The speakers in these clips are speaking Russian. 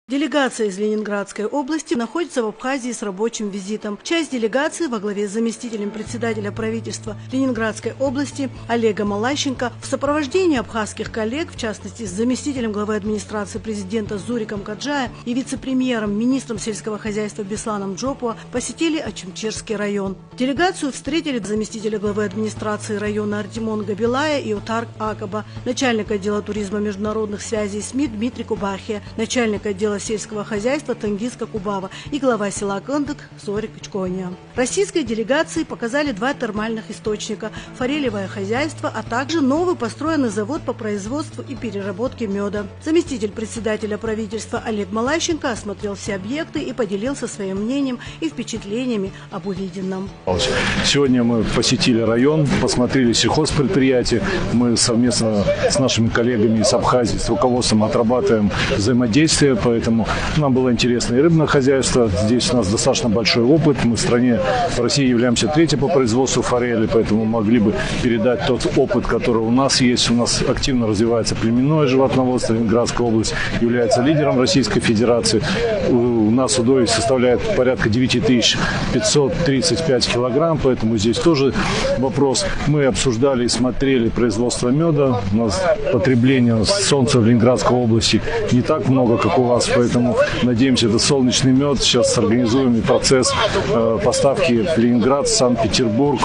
Делегация из Ленинградской области находится в Абхазии с рабочим визитом. Часть делегации во главе с заместителем председателя правительства Ленинградской области Олегом Малащенко в сопровождении абхазских коллег, в частности с заместителем главы администрации президента Зуриком Каджая и вице-премьером, министром сельского хозяйства Бесланом Джопуа, посетили Ачимчирский район. Делегацию встретили заместителя главы администрации района Артемон Габилая и Утар Акаба, начальник отдела туризма международных связей СМИ Дмитрий Кубахия, начальник отдела сельского хозяйства Тенгизка Кубава и глава села Кындык Зорик Ичкония. Российской делегации показали два термальных источника – форелевое хозяйство, а также новый построенный завод по производству и переработке меда. Заместитель председателя правительства Олег Малащенко осмотрел все объекты и поделился своим мнением и впечатлениями об увиденном. Сегодня мы посетили район, посмотрели сельхозпредприятие. Мы совместно с нашими коллегами из Абхазии, с руководством отрабатываем взаимодействие, поэтому нам было интересно и рыбное хозяйство. Здесь у нас достаточно большой опыт. Мы в стране, в России являемся третьей по производству форели, поэтому могли бы передать тот опыт, который у нас есть. У нас активно развивается племенное животноводство. Ленинградская область является лидером Российской Федерации. У нас удой составляет порядка 9535 килограмм, поэтому здесь тоже вопрос. Мы обсуждали и смотрели производство меда. У нас потребление солнца в Ленинградской области не так много, как у вас, поэтому надеемся, это солнечный мед. Сейчас организуем и процесс поставки в Ленинград, Санкт-Петербург.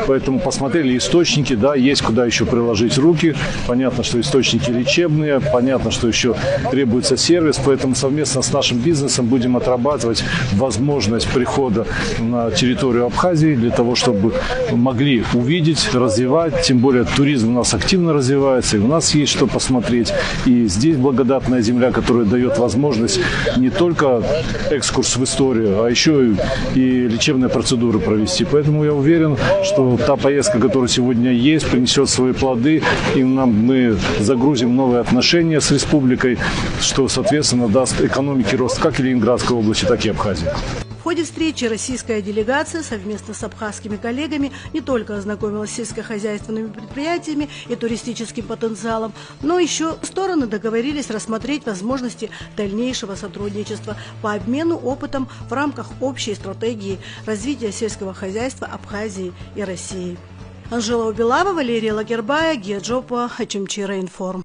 Поэтому посмотрели источники, да, есть куда еще приложить руки. Понятно, что источники лечебные, понятно, что еще требуется сервис, поэтому совместно с нашим бизнесом будем отрабатывать возможность прихода на территорию Абхазии для того, чтобы могли увидеть, развивать. Тем более туризм у нас активно развивается, и у нас есть что посмотреть. И здесь благодатная земля, которая дает возможность не только экскурс в историю, а еще и лечебные процедуры провести. Поэтому я уверен, что та поездка, которая сегодня есть, принесет свои плоды, и мы загрузим новые отношения с республикой, что, соответственно, даст экономике рост как и Ленинградской области, так и Абхазии. В ходе встречи российская делегация совместно с абхазскими коллегами не только ознакомилась с сельскохозяйственными предприятиями и туристическим потенциалом, но еще стороны договорились рассмотреть возможности дальнейшего сотрудничества по обмену опытом в рамках общей стратегии развития сельского хозяйства Абхазии и России. Анжела Убилава, Валерия Лагербая, Гия Джопуа, Ачимчира Информ.